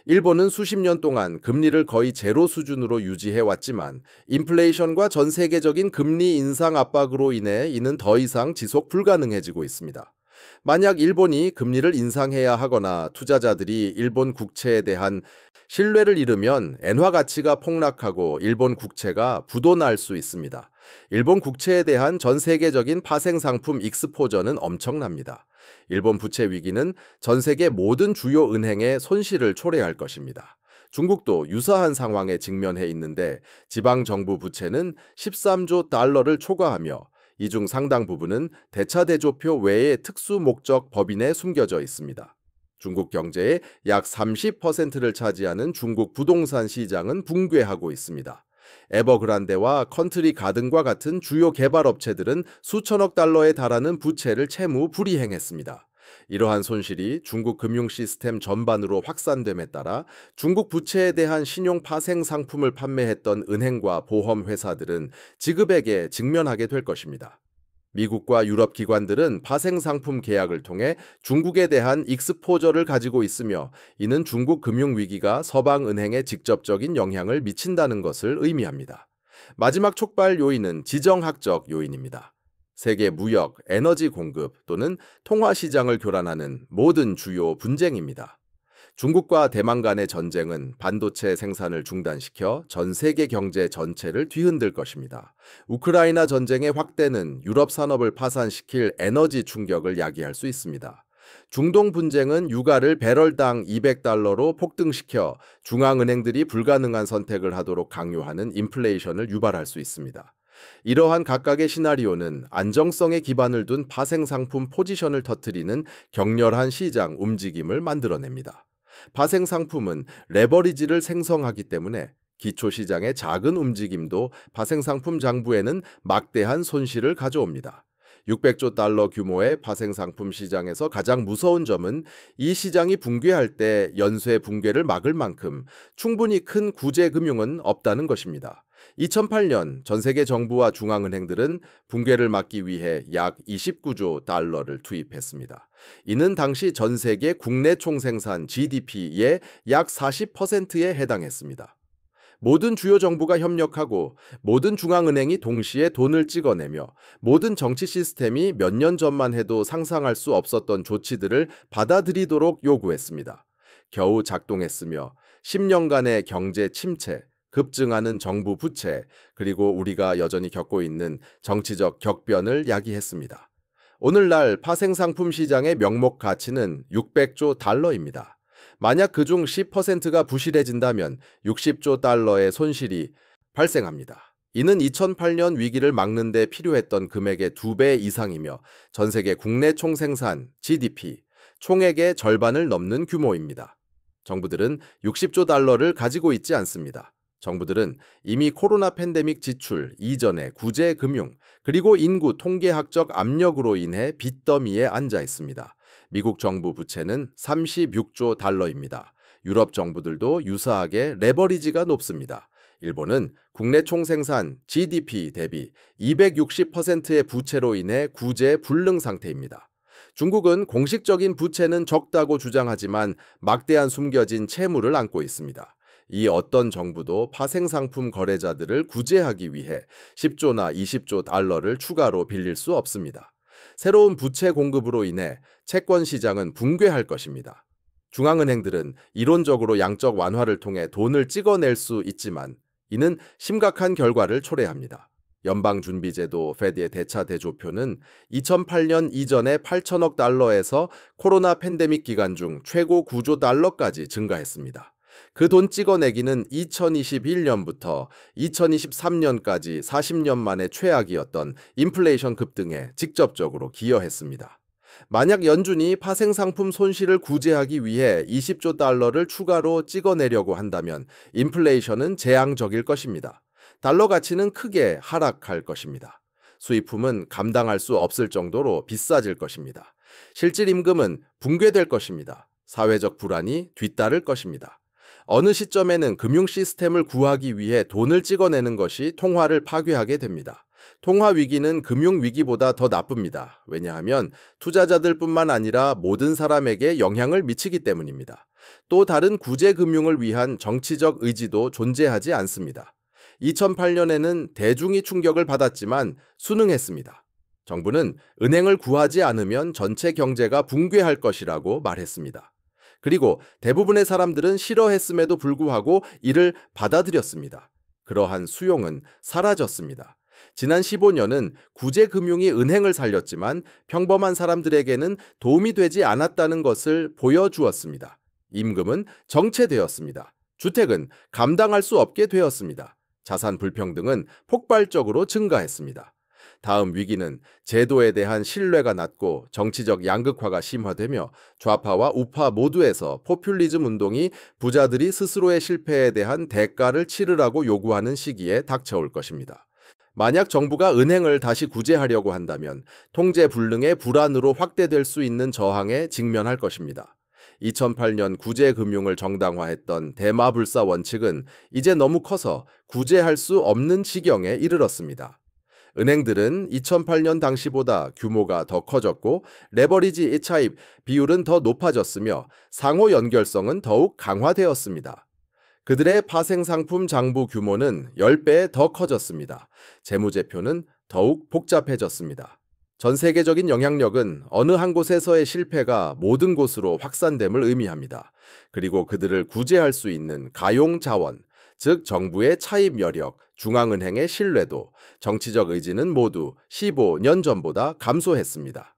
일본은 수십 년 동안 금리를 거의 제로 수준으로 유지해왔지만 인플레이션과 전 세계적인 금리 인상 압박으로 인해 이는 더 이상 지속 불가능해지고 있습니다. 만약 일본이 금리를 인상해야 하거나 투자자들이 일본 국채에 대한 신뢰를 잃으면 엔화 가치가 폭락하고 일본 국채가 부도날 수 있습니다. 일본 국채에 대한 전 세계적인 파생 상품 익스포저는 엄청납니다. 일본 부채 위기는 전 세계 모든 주요 은행의 손실을 초래할 것입니다. 중국도 유사한 상황에 직면해 있는데 지방 정부 부채는 13조 달러를 초과하며 이 중 상당 부분은 대차대조표 외의 특수 목적 법인에 숨겨져 있습니다. 중국 경제의 약 30%를 차지하는 중국 부동산 시장은 붕괴하고 있습니다. 에버그란데와 컨트리 가든과 같은 주요 개발업체들은 수천억 달러에 달하는 부채를 채무 불이행했습니다. 이러한 손실이 중국 금융 시스템 전반으로 확산됨에 따라 중국 부채에 대한 신용 파생 상품을 판매했던 은행과 보험 회사들은 지급액에 직면하게 될 것입니다. 미국과 유럽 기관들은 파생 상품 계약을 통해 중국에 대한 익스포저를 가지고 있으며 이는 중국 금융 위기가 서방 은행에 직접적인 영향을 미친다는 것을 의미합니다. 마지막 촉발 요인은 지정학적 요인입니다. 세계 무역, 에너지 공급 또는 통화 시장을 교란하는 모든 주요 분쟁입니다. 중국과 대만 간의 전쟁은 반도체 생산을 중단시켜 전 세계 경제 전체를 뒤흔들 것입니다. 우크라이나 전쟁의 확대는 유럽 산업을 파산시킬 에너지 충격을 야기할 수 있습니다. 중동 분쟁은 유가를 배럴당 200달러로 폭등시켜 중앙은행들이 불가능한 선택을 하도록 강요하는 인플레이션을 유발할 수 있습니다. 이러한 각각의 시나리오는 안정성에 기반을 둔 파생상품 포지션을 터뜨리는 격렬한 시장 움직임을 만들어냅니다. 파생상품은 레버리지를 생성하기 때문에 기초시장의 작은 움직임도 파생상품 장부에는 막대한 손실을 가져옵니다. 600조 달러 규모의 파생상품 시장에서 가장 무서운 점은 이 시장이 붕괴할 때 연쇄 붕괴를 막을 만큼 충분히 큰 구제금융은 없다는 것입니다. 2008년 전 세계 정부와 중앙은행들은 붕괴를 막기 위해 약 29조 달러를 투입했습니다. 이는 당시 전 세계 국내 총생산 GDP의 약 40%에 해당했습니다. 모든 주요 정부가 협력하고 모든 중앙은행이 동시에 돈을 찍어내며 모든 정치 시스템이 몇 년 전만 해도 상상할 수 없었던 조치들을 받아들이도록 요구했습니다. 겨우 작동했으며 10년간의 경제 침체, 급증하는 정부 부채, 그리고 우리가 여전히 겪고 있는 정치적 격변을 야기했습니다. 오늘날 파생상품 시장의 명목 가치는 600조 달러입니다. 만약 그중 10%가 부실해진다면 60조 달러의 손실이 발생합니다. 이는 2008년 위기를 막는 데 필요했던 금액의 2배 이상이며 전 세계 국내 총생산 GDP 총액의 절반을 넘는 규모입니다. 정부들은 60조 달러를 가지고 있지 않습니다. 정부들은 이미 코로나 팬데믹 지출 이전의 구제 금융 그리고 인구 통계학적 압력으로 인해 빚더미에 앉아 있습니다. 미국 정부 부채는 36조 달러입니다. 유럽 정부들도 유사하게 레버리지가 높습니다. 일본은 국내 총생산 GDP 대비 260%의 부채로 인해 구제 불능 상태입니다. 중국은 공식적인 부채는 적다고 주장하지만 막대한 숨겨진 채무를 안고 있습니다. 이 어떤 정부도 파생상품 거래자들을 구제하기 위해 10조나 20조 달러를 추가로 빌릴 수 없습니다. 새로운 부채 공급으로 인해 채권 시장은 붕괴할 것입니다. 중앙은행들은 이론적으로 양적 완화를 통해 돈을 찍어낼 수 있지만 이는 심각한 결과를 초래합니다. 연방준비제도 페드의 대차 대조표는 2008년 이전의 8천억 달러에서 코로나 팬데믹 기간 중 최고 9조 달러까지 증가했습니다. 그 돈 찍어내기는 2021년부터 2023년까지 40년 만에 최악이었던 인플레이션 급등에 직접적으로 기여했습니다. 만약 연준이 파생상품 손실을 구제하기 위해 20조 달러를 추가로 찍어내려고 한다면 인플레이션은 재앙적일 것입니다. 달러 가치는 크게 하락할 것입니다. 수입품은 감당할 수 없을 정도로 비싸질 것입니다. 실질 임금은 붕괴될 것입니다. 사회적 불안이 뒤따를 것입니다. 어느 시점에는 금융 시스템을 구하기 위해 돈을 찍어내는 것이 통화를 파괴하게 됩니다. 통화 위기는 금융 위기보다 더 나쁩니다. 왜냐하면 투자자들뿐만 아니라 모든 사람에게 영향을 미치기 때문입니다. 또 다른 구제 금융을 위한 정치적 의지도 존재하지 않습니다. 2008년에는 대중이 충격을 받았지만 순응했습니다. 정부는 은행을 구하지 않으면 전체 경제가 붕괴할 것이라고 말했습니다. 그리고 대부분의 사람들은 싫어했음에도 불구하고 이를 받아들였습니다. 그러한 수용은 사라졌습니다. 지난 15년은 구제금융이 은행을 살렸지만 평범한 사람들에게는 도움이 되지 않았다는 것을 보여주었습니다. 임금은 정체되었습니다. 주택은 감당할 수 없게 되었습니다. 자산 불평등은 폭발적으로 증가했습니다. 다음 위기는 제도에 대한 신뢰가 낮고 정치적 양극화가 심화되며 좌파와 우파 모두에서 포퓰리즘 운동이 부자들이 스스로의 실패에 대한 대가를 치르라고 요구하는 시기에 닥쳐올 것입니다. 만약 정부가 은행을 다시 구제하려고 한다면 통제 불능의 불안으로 확대될 수 있는 저항에 직면할 것입니다. 2008년 구제금융을 정당화했던 대마불사 원칙은 이제 너무 커서 구제할 수 없는 지경에 이르렀습니다. 은행들은 2008년 당시보다 규모가 더 커졌고 레버리지 차입 비율은 더 높아졌으며 상호 연결성은 더욱 강화되었습니다. 그들의 파생상품 장부 규모는 10배 더 커졌습니다. 재무제표는 더욱 복잡해졌습니다. 전 세계적인 영향력은 어느 한 곳에서의 실패가 모든 곳으로 확산됨을 의미합니다. 그리고 그들을 구제할 수 있는 가용 자원, 즉 정부의 차입 여력, 중앙은행의 신뢰도, 정치적 의지는 모두 15년 전보다 감소했습니다.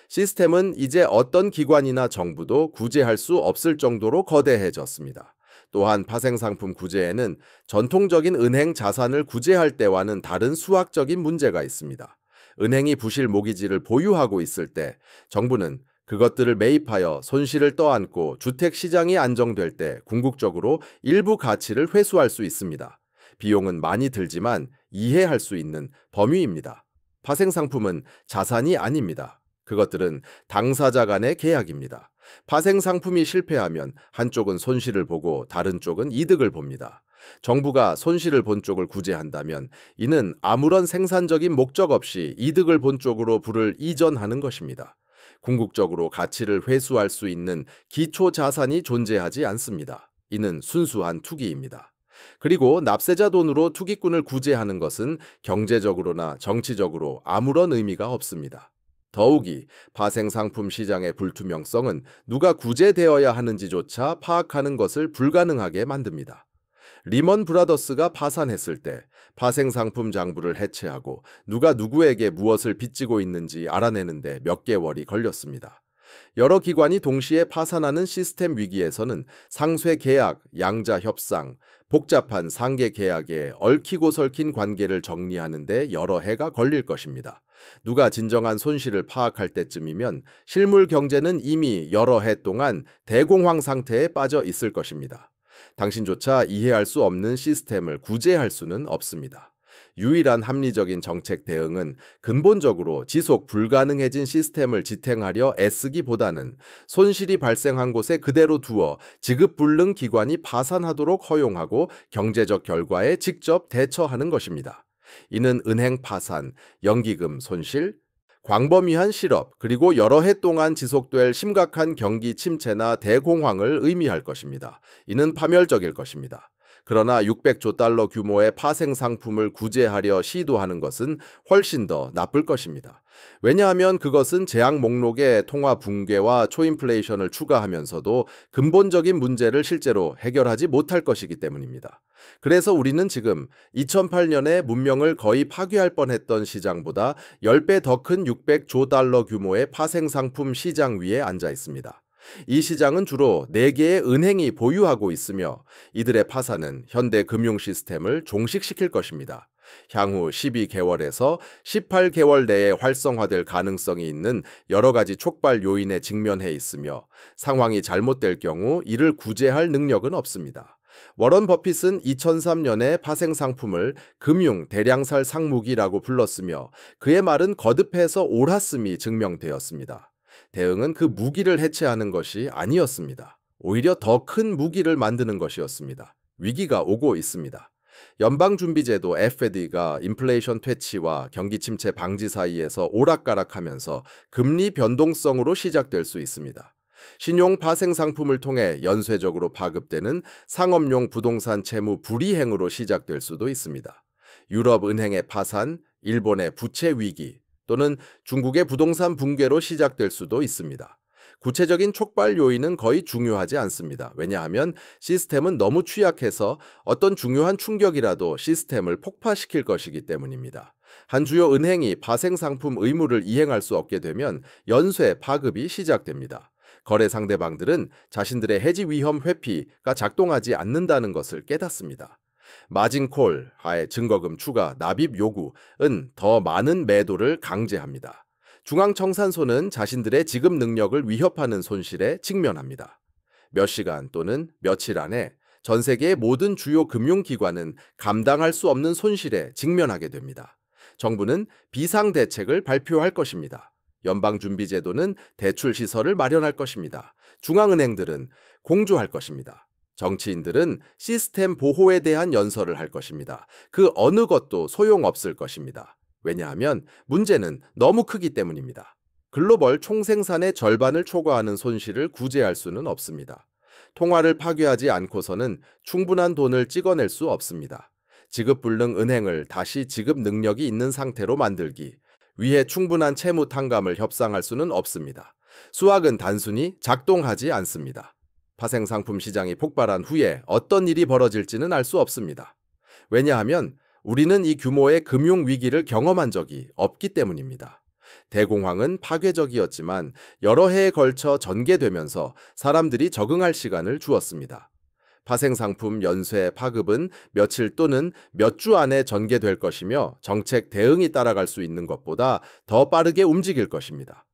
시스템은 이제 어떤 기관이나 정부도 구제할 수 없을 정도로 거대해졌습니다. 또한 파생상품 구제에는 전통적인 은행 자산을 구제할 때와는 다른 수학적인 문제가 있습니다. 은행이 부실 모기지를 보유하고 있을 때 정부는 그것들을 매입하여 손실을 떠안고 주택 시장이 안정될 때 궁극적으로 일부 가치를 회수할 수 있습니다. 비용은 많이 들지만 이해할 수 있는 범위입니다. 파생상품은 자산이 아닙니다. 그것들은 당사자 간의 계약입니다. 파생상품이 실패하면 한쪽은 손실을 보고 다른 쪽은 이득을 봅니다. 정부가 손실을 본 쪽을 구제한다면 이는 아무런 생산적인 목적 없이 이득을 본 쪽으로 부를 이전하는 것입니다. 궁극적으로 가치를 회수할 수 있는 기초 자산이 존재하지 않습니다. 이는 순수한 투기입니다. 그리고 납세자 돈으로 투기꾼을 구제하는 것은 경제적으로나 정치적으로 아무런 의미가 없습니다. 더욱이 파생상품 시장의 불투명성은 누가 구제되어야 하는지조차 파악하는 것을 불가능하게 만듭니다. 리먼 브라더스가 파산했을 때 파생상품 장부를 해체하고 누가 누구에게 무엇을 빚지고 있는지 알아내는데 몇 개월이 걸렸습니다. 여러 기관이 동시에 파산하는 시스템 위기에서는 상쇄 계약, 양자 협상, 복잡한 상계 계약에 얽히고 설킨 관계를 정리하는 데 여러 해가 걸릴 것입니다. 누가 진정한 손실을 파악할 때쯤이면 실물 경제는 이미 여러 해 동안 대공황 상태에 빠져 있을 것입니다. 당신조차 이해할 수 없는 시스템을 구제할 수는 없습니다. 유일한 합리적인 정책 대응은 근본적으로 지속 불가능해진 시스템을 지탱하려 애쓰기보다는 손실이 발생한 곳에 그대로 두어 지급불능 기관이 파산하도록 허용하고 경제적 결과에 직접 대처하는 것입니다. 이는 은행 파산, 연기금 손실, 광범위한 실업, 그리고 여러 해 동안 지속될 심각한 경기 침체나 대공황을 의미할 것입니다. 이는 파멸적일 것입니다. 그러나 600조 달러 규모의 파생 상품을 구제하려 시도하는 것은 훨씬 더 나쁠 것입니다. 왜냐하면 그것은 재앙 목록에 통화 붕괴와 초인플레이션을 추가하면서도 근본적인 문제를 실제로 해결하지 못할 것이기 때문입니다. 그래서 우리는 지금 2008년에 문명을 거의 파괴할 뻔했던 시장보다 10배 더 큰 600조 달러 규모의 파생 상품 시장 위에 앉아 있습니다. 이 시장은 주로 4개의 은행이 보유하고 있으며 이들의 파산은 현대 금융 시스템을 종식시킬 것입니다. 향후 12개월에서 18개월 내에 활성화될 가능성이 있는 여러 가지 촉발 요인에 직면해 있으며 상황이 잘못될 경우 이를 구제할 능력은 없습니다. 워런 버핏은 2003년에 파생 상품을 금융 대량살 상무기라고 불렀으며 그의 말은 거듭해서 옳았음이 증명되었습니다. 대응은 그 무기를 해체하는 것이 아니었습니다. 오히려 더 큰 무기를 만드는 것이었습니다. 위기가 오고 있습니다. 연방준비제도 FED가 인플레이션 퇴치와 경기 침체 방지 사이에서 오락가락하면서 금리 변동성으로 시작될 수 있습니다. 신용 파생 상품을 통해 연쇄적으로 파급되는 상업용 부동산 채무 불이행으로 시작될 수도 있습니다. 유럽 은행의 파산, 일본의 부채 위기, 또는 중국의 부동산 붕괴로 시작될 수도 있습니다. 구체적인 촉발 요인은 거의 중요하지 않습니다. 왜냐하면 시스템은 너무 취약해서 어떤 중요한 충격이라도 시스템을 폭파시킬 것이기 때문입니다. 한 주요 은행이 파생 상품 의무를 이행할 수 없게 되면 연쇄 파급이 시작됩니다. 거래 상대방들은 자신들의 해지 위험 회피가 작동하지 않는다는 것을 깨닫습니다. 마진콜, 하의 증거금 추가, 납입 요구은 더 많은 매도를 강제합니다. 중앙청산소는 자신들의 지급 능력을 위협하는 손실에 직면합니다. 몇 시간 또는 며칠 안에 전 세계의 모든 주요 금융기관은 감당할 수 없는 손실에 직면하게 됩니다. 정부는 비상대책을 발표할 것입니다. 연방준비제도는 대출시설을 마련할 것입니다. 중앙은행들은 공조할 것입니다. 정치인들은 시스템 보호에 대한 연설을 할 것입니다. 그 어느 것도 소용없을 것입니다. 왜냐하면 문제는 너무 크기 때문입니다. 글로벌 총생산의 절반을 초과하는 손실을 구제할 수는 없습니다. 통화를 파괴하지 않고서는 충분한 돈을 찍어낼 수 없습니다. 지급불능 은행을 다시 지급 능력이 있는 상태로 만들기, 위에 충분한 채무 탕감을 협상할 수는 없습니다. 수학은 단순히 작동하지 않습니다. 파생상품 시장이 폭발한 후에 어떤 일이 벌어질지는 알 수 없습니다. 왜냐하면 우리는 이 규모의 금융 위기를 경험한 적이 없기 때문입니다. 대공황은 파괴적이었지만 여러 해에 걸쳐 전개되면서 사람들이 적응할 시간을 주었습니다. 파생상품 연쇄 파급은 며칠 또는 몇 주 안에 전개될 것이며 정책 대응이 따라갈 수 있는 것보다 더 빠르게 움직일 것입니다.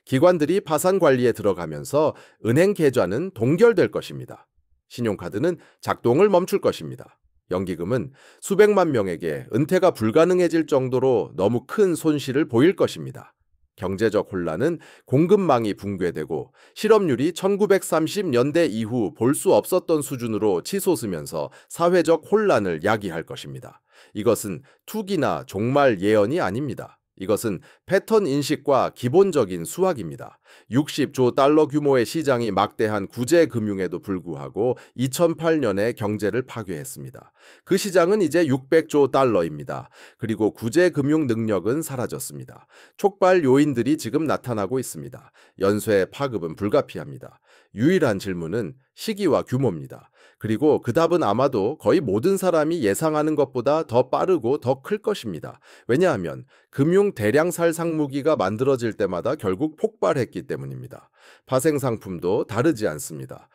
기관들이 파산 관리에 들어가면서 은행 계좌는 동결될 것입니다. 신용카드는 작동을 멈출 것입니다. 연기금은 수백만 명에게 은퇴가 불가능해질 정도로 너무 큰 손실을 보일 것입니다. 경제적 혼란은 공급망이 붕괴되고 실업률이 1930년대 이후 볼 수 없었던 수준으로 치솟으면서 사회적 혼란을 야기할 것입니다. 이것은 투기나 종말 예언이 아닙니다. 이것은 패턴 인식과 기본적인 수학입니다. 60조 달러 규모의 시장이 막대한 구제 금융에도 불구하고 2008년에 경제를 파괴했습니다. 그 시장은 이제 600조 달러입니다. 그리고 구제 금융 능력은 사라졌습니다. 촉발 요인들이 지금 나타나고 있습니다. 연쇄 파급은 불가피합니다. 유일한 질문은 시기와 규모입니다. 그리고 그 답은 아마도 거의 모든 사람이 예상하는 것보다 더 빠르고 더 클 것입니다. 왜냐하면 금융 대량살 상무기가 만들어질 때마다 결국 폭발했기 때문입니다. 파생상품도 다르지 않습니다.